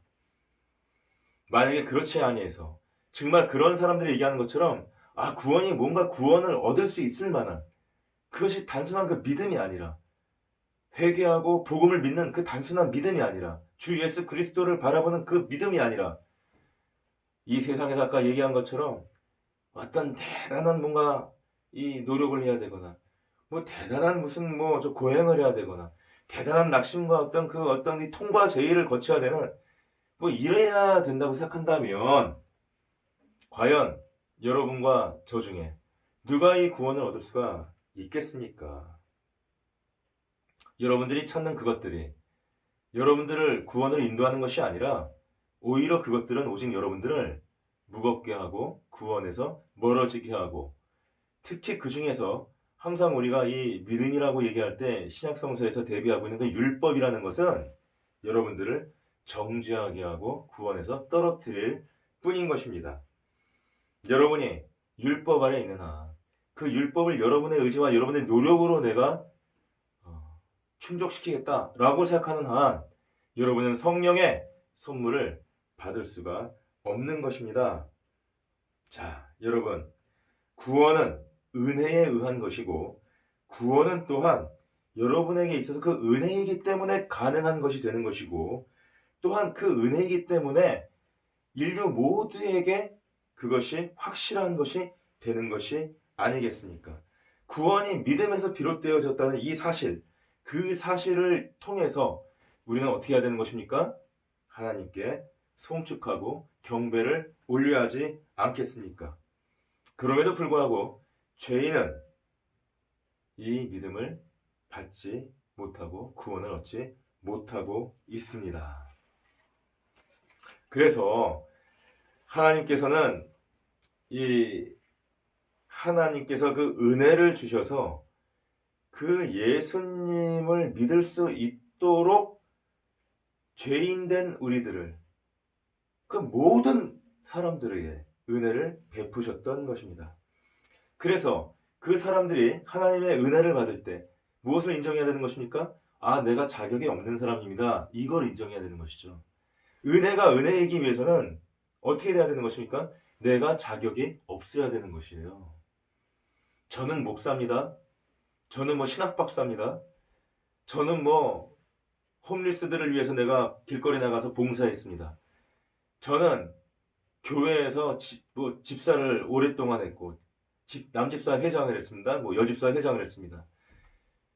만약에 그렇지 아니해서 정말 그런 사람들이 얘기하는 것처럼 구원이 뭔가 구원을 얻을 수 있을 만한, 그것이 단순한 그 믿음이 아니라, 회개하고 복음을 믿는 그 단순한 믿음이 아니라, 주 예수 그리스도를 바라보는 그 믿음이 아니라, 이 세상에서 아까 얘기한 것처럼 어떤 대단한 뭔가 이 노력을 해야 되거나 뭐 대단한 무슨 뭐 저 고행을 해야 되거나 대단한 낙심과 어떤 이 통과 제의를 거쳐야 되는, 뭐 이래야 된다고 생각한다면 과연 여러분과 저 중에 누가 이 구원을 얻을 수가 있겠습니까? 여러분들이 찾는 그것들이 여러분들을 구원으로 인도하는 것이 아니라 오히려 그것들은 오직 여러분들을 무겁게 하고 구원에서 멀어지게 하고, 특히 그 중에서 항상 우리가 이 믿음이라고 얘기할 때 신약성서에서 대비하고 있는 그 율법이라는 것은 여러분들을 정죄하게 하고 구원에서 떨어뜨릴 뿐인 것입니다. 여러분이 율법 아래 있는 한 그 율법을 여러분의 의지와 여러분의 노력으로 내가 충족시키겠다라고 생각하는 한 여러분은 성령의 선물을 받을 수가 없는 것입니다. 자, 여러분, 구원은 은혜에 의한 것이고 구원은 또한 여러분에게 있어서 그 은혜이기 때문에 가능한 것이 되는 것이고, 또한 그 은혜이기 때문에 인류 모두에게 그것이 확실한 것이 되는 것이 아니겠습니까? 구원이 믿음에서 비롯되어졌다는 이 사실, 그 사실을 통해서 우리는 어떻게 해야 되는 것입니까? 하나님께 송축하고 경배를 올려야 하지 않겠습니까? 그럼에도 불구하고 죄인은 이 믿음을 받지 못하고 구원을 얻지 못하고 있습니다. 그래서 하나님께서는 하나님께서 그 은혜를 주셔서 그 예수님을 믿을 수 있도록 죄인된 우리들을, 그 모든 사람들에게 은혜를 베푸셨던 것입니다. 그래서 그 사람들이 하나님의 은혜를 받을 때 무엇을 인정해야 되는 것입니까? 내가 자격이 없는 사람입니다. 이걸 인정해야 되는 것이죠. 은혜가 은혜이기 위해서는 어떻게 돼야 되는 것입니까? 내가 자격이 없어야 되는 것이에요. 저는 목사입니다. 저는 신학 박사입니다. 저는 홈리스들을 위해서 내가 길거리 나가서 봉사했습니다. 저는 교회에서 집사를 오랫동안 했고 남집사 회장을 했습니다. 여집사 회장을 했습니다.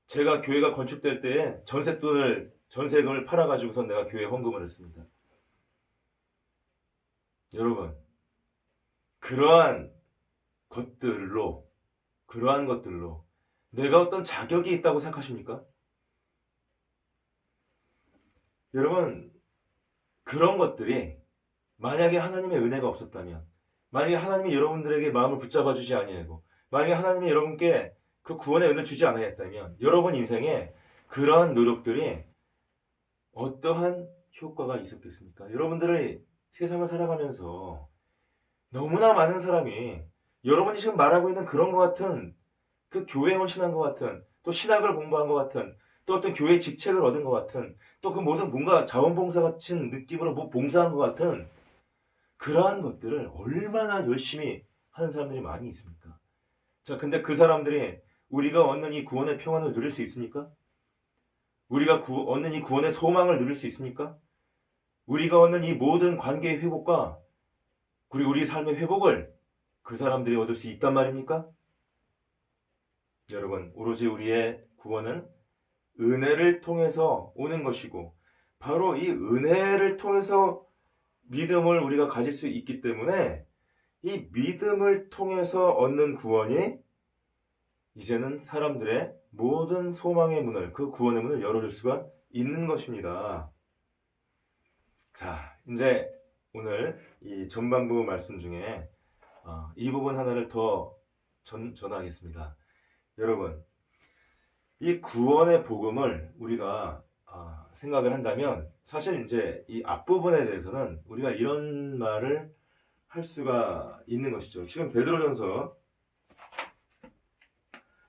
제가 교회가 건축될 때에 전세금을 팔아가지고선 내가 교회 헌금을 했습니다. 여러분, 그러한 것들로 내가 어떤 자격이 있다고 생각하십니까? 여러분, 그런 것들이 만약에 하나님의 은혜가 없었다면, 만약에 하나님이 여러분들에게 마음을 붙잡아 주지 아니하고, 만약에 하나님이 여러분께 그 구원의 은혜를 주지 않았다면 여러분 인생에 그러한 노력들이 어떠한 효과가 있었겠습니까? 여러분들의 세상을 살아가면서 너무나 많은 사람이 여러분이 지금 말하고 있는 그런 것 같은 그 교회에 헌신한 것 같은 또 신학을 공부한 것 같은 또 어떤 교회 직책을 얻은 것 같은 또 그 무슨 뭔가 자원봉사 같은 느낌으로 봉사한 것 같은 그러한 것들을 얼마나 열심히 하는 사람들이 많이 있습니까? 자, 근데 그 사람들이 우리가 얻는 이 구원의 평안을 누릴 수 있습니까? 우리가 얻는 이 구원의 소망을 누릴 수 있습니까? 우리가 얻는 이 모든 관계의 회복과 그리고 우리 삶의 회복을 그 사람들이 얻을 수 있단 말입니까? 여러분, 오로지 우리의 구원은 은혜를 통해서 오는 것이고 바로 이 은혜를 통해서 믿음을 우리가 가질 수 있기 때문에 이 믿음을 통해서 얻는 구원이 이제는 사람들의 모든 소망의 문을, 그 구원의 문을 열어줄 수가 있는 것입니다. 자, 이제 오늘 이 전반부 말씀 중에 이 부분 하나를 더 전하겠습니다. 여러분, 이 구원의 복음을 우리가 생각을 한다면 사실 이제 이 앞부분에 대해서는 우리가 이런 말을 할 수가 있는 것이죠. 지금 베드로전서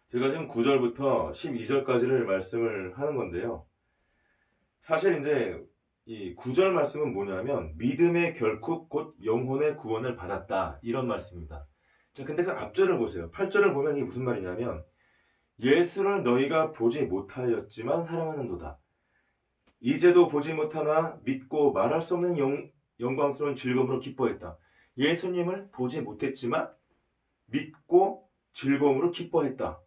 제가 지금 9절부터 12절까지를 말씀을 하는 건데요. 사실 이제 이 9절 말씀은 뭐냐면 믿음의 결국 곧 영혼의 구원을 받았다 이런 말씀입니다. 자, 근데 그 앞절을 보세요. 8절을 보면 이게 무슨 말이냐면 예수를 너희가 보지 못하였지만 사랑하는도다. 이제도 보지 못하나 믿고 말할 수 없는 영광스러운 즐거움으로 기뻐했다. 예수님을 보지 못했지만 믿고 즐거움으로 기뻐했다.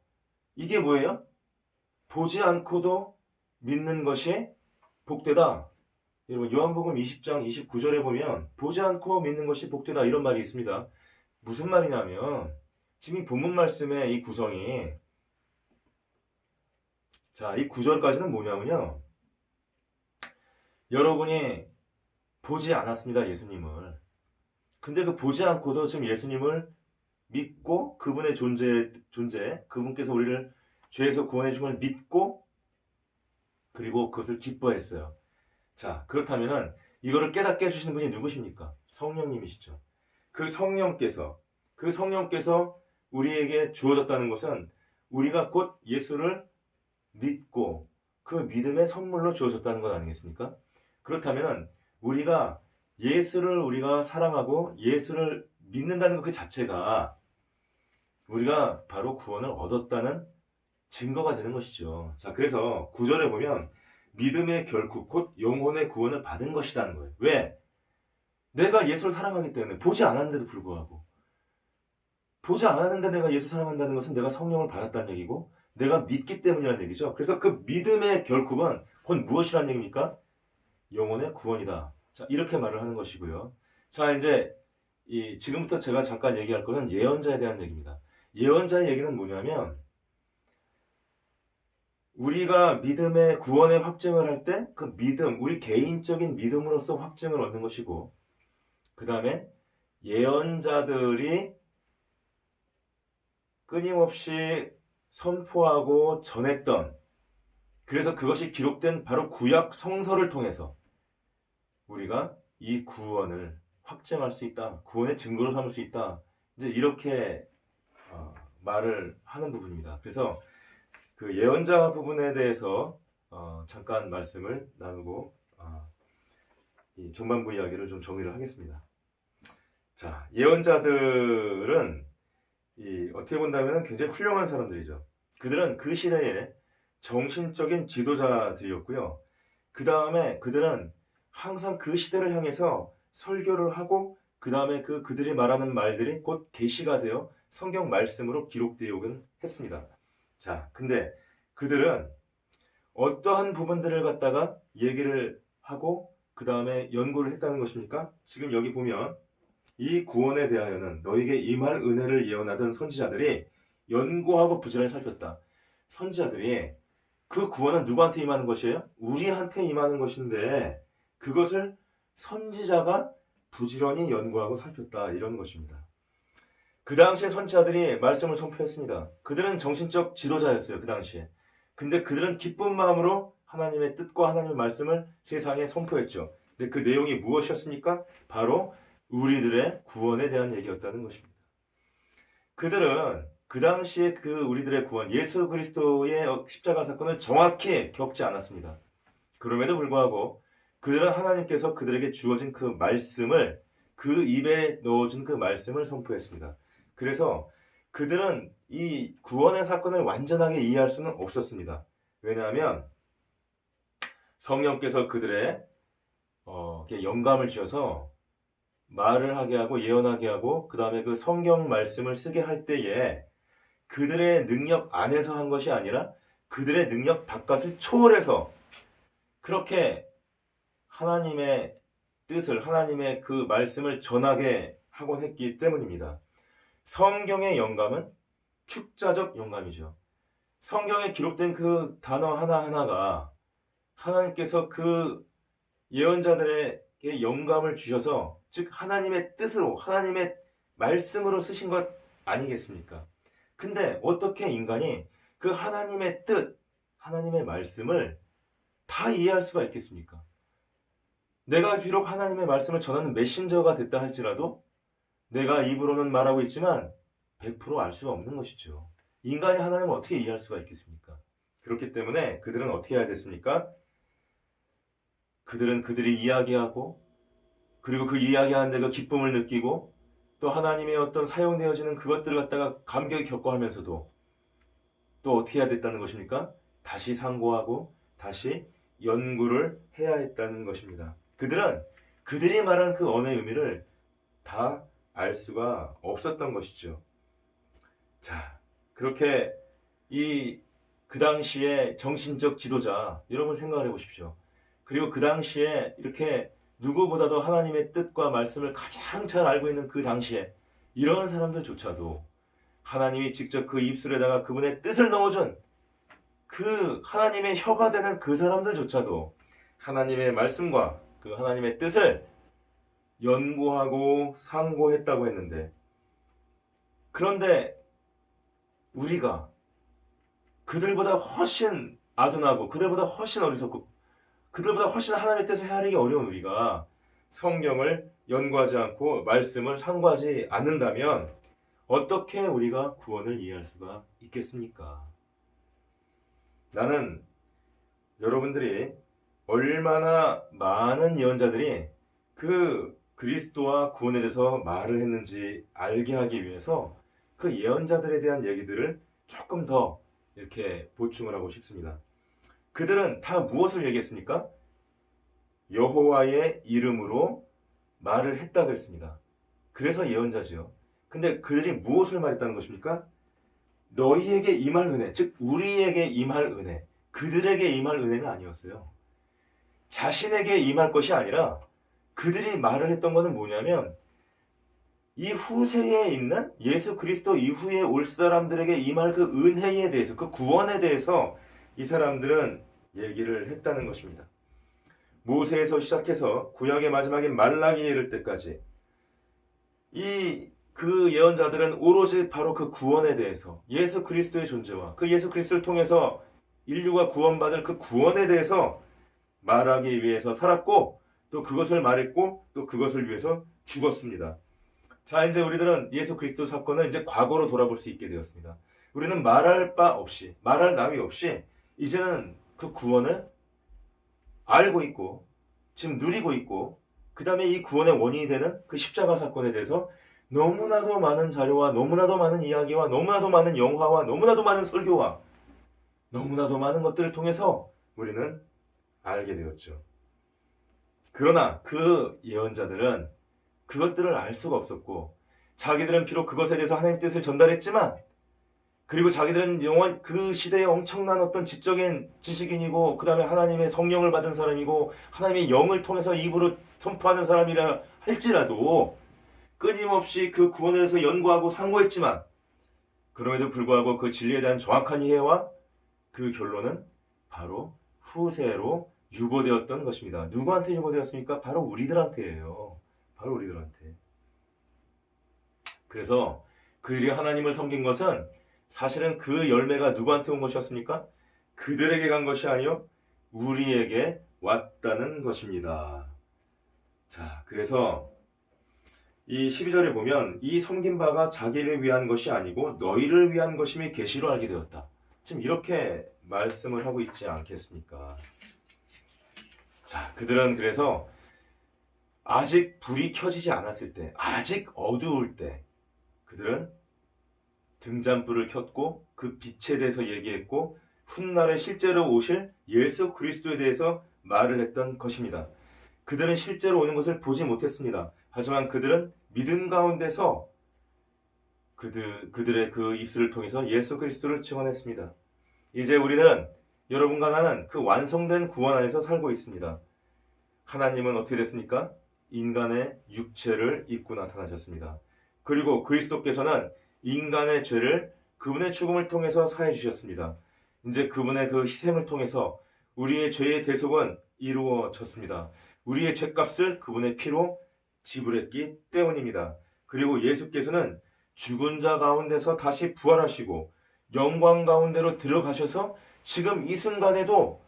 이게 뭐예요? 보지 않고도 믿는 것이 복되다. 여러분, 요한복음 20장 29절에 보면 보지 않고 믿는 것이 복되다 이런 말이 있습니다. 무슨 말이냐면 지금 이 본문 말씀의 이 구성이 자, 이 9절까지는 뭐냐면요. 여러분이 보지 않았습니다, 예수님을. 근데 그 보지 않고도 지금 예수님을 믿고 그분의 존재, 그분께서 우리를 죄에서 구원해 준 걸 믿고 그리고 그것을 기뻐했어요. 자, 그렇다면은 이거를 깨닫게 해주시는 분이 누구십니까? 성령님이시죠. 그 성령께서 우리에게 주어졌다는 것은 우리가 곧 예수를 믿고 그 믿음의 선물로 주어졌다는 것 아니겠습니까? 그렇다면 우리가 예수를 우리가 사랑하고 예수를 믿는다는 것 그 자체가 우리가 바로 구원을 얻었다는 증거가 되는 것이죠. 자, 그래서 9절에 보면 믿음의 결국 곧 영혼의 구원을 받은 것이라는 거예요. 왜? 내가 예수를 사랑하기 때문에 보지 않았는데도 불구하고 보지 않았는데 내가 예수 사랑한다는 것은 내가 성령을 받았다는 얘기고 내가 믿기 때문이라는 얘기죠. 그래서 그 믿음의 결국은 곧 무엇이라는 얘기입니까? 영혼의 구원이다. 자, 이렇게 말을 하는 것이고요. 자, 이제 지금부터 제가 잠깐 얘기할 거는 예언자에 대한 얘기입니다. 예언자의 얘기는 뭐냐면 우리가 믿음의 구원의 확증을 할 때 그 믿음, 우리 개인적인 믿음으로서 확증을 얻는 것이고 그 다음에 예언자들이 끊임없이 선포하고 전했던 그래서 그것이 기록된 바로 구약 성서를 통해서 우리가 이 구원을 확증할 수 있다. 구원의 증거로 삼을 수 있다. 이제 이렇게 말을 하는 부분입니다. 그래서 그 예언자 부분에 대해서 잠깐 말씀을 나누고 이 전반부 이야기를 좀 정리를 하겠습니다. 자, 예언자들은 어떻게 본다면 굉장히 훌륭한 사람들이죠. 그들은 그 시대의 정신적인 지도자들이었고요. 그 다음에 그들은 항상 그 시대를 향해서 설교를 하고 그 다음에 그들이 말하는 말들이 곧 계시가 되어 성경 말씀으로 기록되어오긴 했습니다. 자, 근데 그들은 어떠한 부분들을 갖다가 얘기를 하고 그 다음에 연구를 했다는 것입니까? 지금 여기 보면 이 구원에 대하여는 너에게 임할 은혜를 예언하던 선지자들이 연구하고 부지런히 살폈다. 선지자들이 그 구원은 누구한테 임하는 것이에요? 우리한테 임하는 것인데 그것을 선지자가 부지런히 연구하고 살폈다. 이런 것입니다. 그 당시에 선지자들이 말씀을 선포했습니다. 그들은 정신적 지도자였어요. 그 당시에. 근데 그들은 기쁜 마음으로 하나님의 뜻과 하나님의 말씀을 세상에 선포했죠. 근데 그 내용이 무엇이었습니까? 바로 우리들의 구원에 대한 얘기였다는 것입니다. 그들은 그 당시에 그 우리들의 구원, 예수 그리스도의 십자가 사건을 정확히 겪지 않았습니다. 그럼에도 불구하고 그들은 하나님께서 그들에게 주어진 그 말씀을, 그 입에 넣어준 그 말씀을 선포했습니다. 그래서 그들은 이 구원의 사건을 완전하게 이해할 수는 없었습니다. 왜냐하면 성령께서 그들의 영감을 주셔서 말을 하게 하고 예언하게 하고 그 다음에 그 성경 말씀을 쓰게 할 때에 그들의 능력 안에서 한 것이 아니라 그들의 능력 바깥을 초월해서 그렇게 하나님의 뜻을, 하나님의 그 말씀을 전하게 하곤 했기 때문입니다. 성경의 영감은 축자적 영감이죠. 성경에 기록된 그 단어 하나하나가 하나님께서 그 예언자들에게 영감을 주셔서 즉 하나님의 뜻으로, 하나님의 말씀으로 쓰신 것 아니겠습니까? 근데 어떻게 인간이 그 하나님의 뜻, 하나님의 말씀을 다 이해할 수가 있겠습니까? 내가 비록 하나님의 말씀을 전하는 메신저가 됐다 할지라도 내가 입으로는 말하고 있지만 100% 알 수가 없는 것이죠. 인간이 하나님을 어떻게 이해할 수가 있겠습니까? 그렇기 때문에 그들은 어떻게 해야 됐습니까? 그들은 그들이 이야기하고 그리고 그 이야기하는 데가 기쁨을 느끼고 또 하나님의 어떤 사용되어지는 그것들을 갖다가 감격이 겪어하면서도 또 어떻게 해야 됐다는 것입니까? 다시 상고하고 다시 연구를 해야 했다는 것입니다. 그들은 그들이 말하는 그 언어의 의미를 다 알 수가 없었던 것이죠. 자, 그렇게 그 당시에 정신적 지도자, 여러분 생각을 해보십시오. 그리고 그 당시에 이렇게 누구보다도 하나님의 뜻과 말씀을 가장 잘 알고 있는 그 당시에 이런 사람들조차도 하나님이 직접 그 입술에다가 그분의 뜻을 넣어준 그 하나님의 혀가 되는 그 사람들조차도 하나님의 말씀과 그 하나님의 뜻을 연구하고 상고했다고 했는데, 그런데 우리가 그들보다 훨씬 아둔하고 그들보다 훨씬 어리석고 그들보다 훨씬 하나님의 뜻을 헤아리기 어려운 우리가 성경을 연구하지 않고 말씀을 상고하지 않는다면 어떻게 우리가 구원을 이해할 수가 있겠습니까? 나는 여러분들이 얼마나 많은 예언자들이 그 그리스도와 구원에 대해서 말을 했는지 알게 하기 위해서 그 예언자들에 대한 얘기들을 조금 더 이렇게 보충을 하고 싶습니다. 그들은 다 무엇을 얘기했습니까? 여호와의 이름으로 말을 했다 그랬습니다. 그래서 예언자지요. 근데 그들이 무엇을 말했다는 것입니까? 너희에게 임할 은혜, 즉 우리에게 임할 은혜, 그들에게 임할 은혜가 아니었어요. 자신에게 임할 것이 아니라 그들이 말을 했던 것은 뭐냐면 이 후세에 있는 예수 그리스도 이후에 올 사람들에게 임할 그 은혜에 대해서, 그 구원에 대해서 이 사람들은 얘기를 했다는 것입니다. 모세에서 시작해서 구약의 마지막인 말라기에 이를 때까지 그 예언자들은 오로지 바로 그 구원에 대해서, 예수 그리스도의 존재와 그 예수 그리스도를 통해서 인류가 구원받을 그 구원에 대해서 말하기 위해서 살았고 또 그것을 말했고 또 그것을 위해서 죽었습니다. 자, 이제 우리들은 예수 그리스도 사건을 이제 과거로 돌아볼 수 있게 되었습니다. 우리는 말할 바 없이, 말할 나위 없이 이제는 그 구원을 알고 있고 지금 누리고 있고 그 다음에 이 구원의 원인이 되는 그 십자가 사건에 대해서 너무나도 많은 자료와 너무나도 많은 이야기와 너무나도 많은 영화와 너무나도 많은 설교와 너무나도 많은 것들을 통해서 우리는 알게 되었죠. 그러나 그 예언자들은 그것들을 알 수가 없었고, 자기들은 비록 그것에 대해서 하나님의 뜻을 전달했지만, 그리고 자기들은 영원 그 시대에 엄청난 어떤 지적인 지식인이고, 그 다음에 하나님의 성령을 받은 사람이고, 하나님의 영을 통해서 입으로 선포하는 사람이라 할지라도 끊임없이 그 구원에 대해서 연구하고 상고했지만, 그럼에도 불구하고 그 진리에 대한 정확한 이해와 그 결론은 바로 후세로 유보되었던 것입니다. 누구한테 유보되었습니까? 바로 우리들한테예요. 바로 우리들한테. 그래서 그들이 하나님을 섬긴 것은 사실은 그 열매가 누구한테 온 것이었습니까? 그들에게 간 것이 아니요 우리에게 왔다는 것입니다. 자, 그래서 이 12절에 보면 이 섬긴 바가 자기를 위한 것이 아니고 너희를 위한 것임이 계시로 알게 되었다. 지금 이렇게 말씀을 하고 있지 않겠습니까? 자, 그들은 그래서 아직 불이 켜지지 않았을 때, 아직 어두울 때 그들은 등잔불을 켰고 그 빛에 대해서 얘기했고 훗날에 실제로 오실 예수 그리스도에 대해서 말을 했던 것입니다. 그들은 실제로 오는 것을 보지 못했습니다. 하지만 그들은 믿음 가운데서 그들의 그 입술을 통해서 예수 그리스도를 증언했습니다. 이제 우리는 여러분과 나는 그 완성된 구원 안에서 살고 있습니다. 하나님은 어떻게 됐습니까? 인간의 육체를 입고 나타나셨습니다. 그리고 그리스도께서는 인간의 죄를 그분의 죽음을 통해서 사해 주셨습니다. 이제 그분의 그 희생을 통해서 우리의 죄의 대속은 이루어졌습니다. 우리의 죄값을 그분의 피로 지불했기 때문입니다. 그리고 예수께서는 죽은 자 가운데서 다시 부활하시고 영광 가운데로 들어가셔서 지금 이 순간에도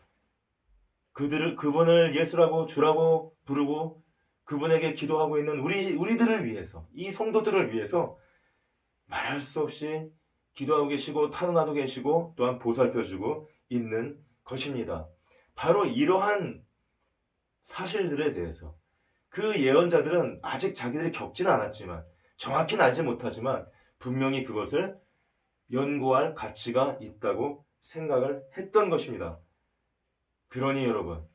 그분을 예수라고 주라고 부르고 그분에게 기도하고 있는 우리들을 위해서, 이 성도들을 위해서 말할 수 없이 기도하고 계시고 탄원하고 계시고 또한 보살펴주고 있는 것입니다. 바로 이러한 사실들에 대해서 그 예언자들은 아직 자기들이 겪지는 않았지만 정확히는 알지 못하지만 분명히 그것을 연구할 가치가 있다고 생각을 했던 것입니다. 그러니 여러분,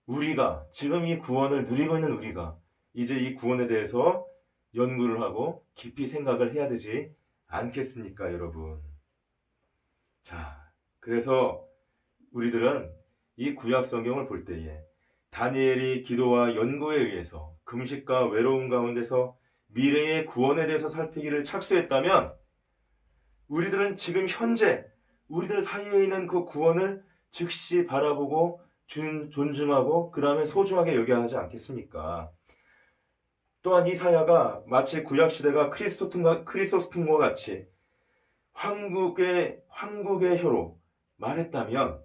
우리가 지금 이 구원을 누리고 있는 우리가 이제 이 구원에 대해서 연구를 하고 깊이 생각을 해야 되지 않겠습니까, 여러분? 자, 그래서 우리들은 이 구약 성경을 볼 때에 다니엘이 기도와 연구에 의해서 금식과 외로움 가운데서 미래의 구원에 대해서 살피기를 착수했다면 우리들은 지금 현재 우리들 사이에 있는 그 구원을 즉시 바라보고 존중하고 그 다음에 소중하게 여겨야 하지 않겠습니까? 또한 이사야가 마치 구약시대가 크리소스통과 같이 황국의 혀로 말했다면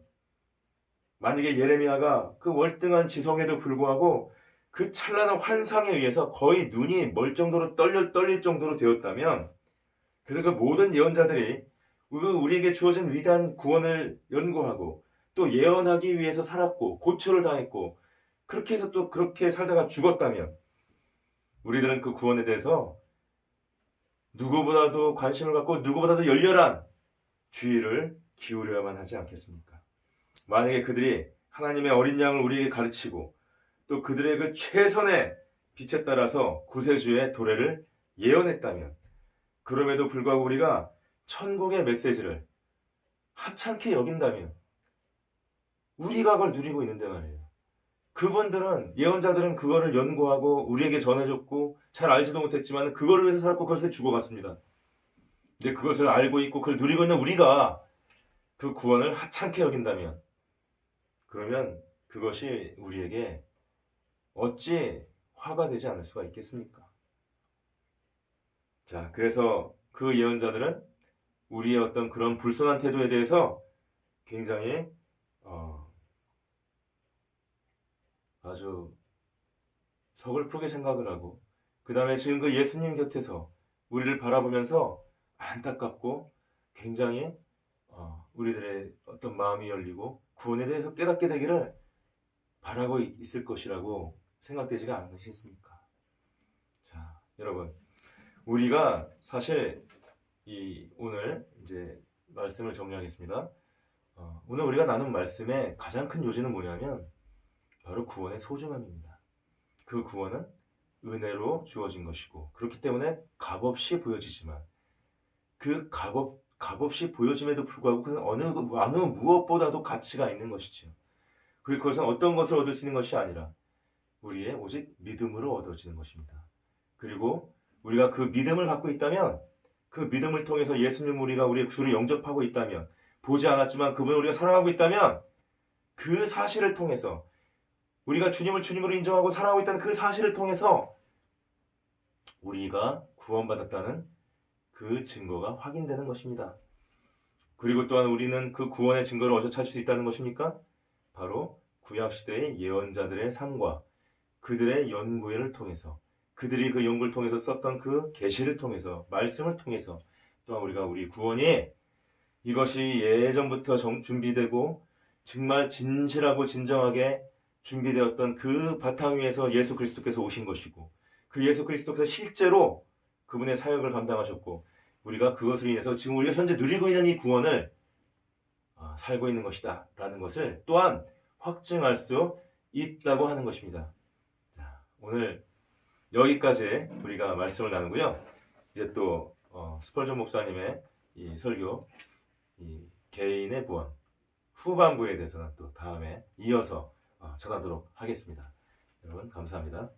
만약에 예레미야가 그 월등한 지성에도 불구하고 그 찬란한 환상에 의해서 거의 눈이 멀 정도로 떨릴 정도로 되었다면 그래서 그 모든 예언자들이 우리에게 주어진 위대한 구원을 연구하고 또 예언하기 위해서 살았고 고초를 당했고 그렇게 해서 또 그렇게 살다가 죽었다면 우리들은 그 구원에 대해서 누구보다도 관심을 갖고 누구보다도 열렬한 주의를 기울여야만 하지 않겠습니까? 만약에 그들이 하나님의 어린 양을 우리에게 가르치고 또 그들의 그 최선의 빛에 따라서 구세주의 도래를 예언했다면 그럼에도 불구하고 우리가 천국의 메시지를 하찮게 여긴다면 우리가 그걸 누리고 있는데 말이에요. 그분들은 예언자들은 그거를 연구하고 우리에게 전해줬고 잘 알지도 못했지만 그거를 위해서 살았고 그것에 죽어갔습니다. 근데 그것을 알고 있고 그걸 누리고 있는 우리가 그 구원을 하찮게 여긴다면 그러면 그것이 우리에게 어찌 화가 되지 않을 수가 있겠습니까? 자, 그래서 그 예언자들은 우리의 어떤 그런 불순한 태도에 대해서 굉장히 아주 서글프게 생각을 하고 그 다음에 지금 그 예수님 곁에서 우리를 바라보면서 안타깝고 굉장히 우리들의 어떤 마음이 열리고 구원에 대해서 깨닫게 되기를 바라고 있을 것이라고 생각되지가 않으시겠습니까? 자, 여러분, 우리가 사실 오늘 이제 말씀을 정리하겠습니다. 오늘 우리가 나눈 말씀의 가장 큰 요지는 뭐냐면 바로 구원의 소중함입니다. 그 구원은 은혜로 주어진 것이고, 그렇기 때문에 값없이 보여지지만 그 값없이 보여짐에도 불구하고 그것은 어느 무엇보다도 가치가 있는 것이죠. 그리고 그것은 어떤 것을 얻을 수 있는 것이 아니라 우리의 오직 믿음으로 얻어지는 것입니다. 그리고 우리가 그 믿음을 갖고 있다면, 그 믿음을 통해서 예수님 우리가 우리의 주를 영접하고 있다면, 보지 않았지만 그분을 우리가 사랑하고 있다면, 그 사실을 통해서 우리가 주님을 주님으로 인정하고 사랑하고 있다는 그 사실을 통해서 우리가 구원받았다는 그 증거가 확인되는 것입니다. 그리고 또한 우리는 그 구원의 증거를 어디서 찾을 수 있다는 것입니까? 바로 구약시대의 예언자들의 삶과 그들의 연구를 통해서, 그들이 그 연구를 통해서 썼던 그 계시를 통해서, 말씀을 통해서, 또한 우리가 우리 구원이 이것이 예전부터 준비되고 정말 진실하고 진정하게 준비되었던 그 바탕 위에서 예수 그리스도께서 오신 것이고, 그 예수 그리스도께서 실제로 그분의 사역을 감당하셨고, 우리가 그것으로 인해서 지금 우리가 현재 누리고 있는 이 구원을 살고 있는 것이다 라는 것을 또한 확증할 수 있다고 하는 것입니다. 자, 오늘 여기까지 우리가 말씀을 나누고요. 이제 또 스펄전 목사님의 이 설교, 이 개인의 구원 후반부에 대해서는 또 다음에 이어서 전하도록 하겠습니다. 여러분 감사합니다.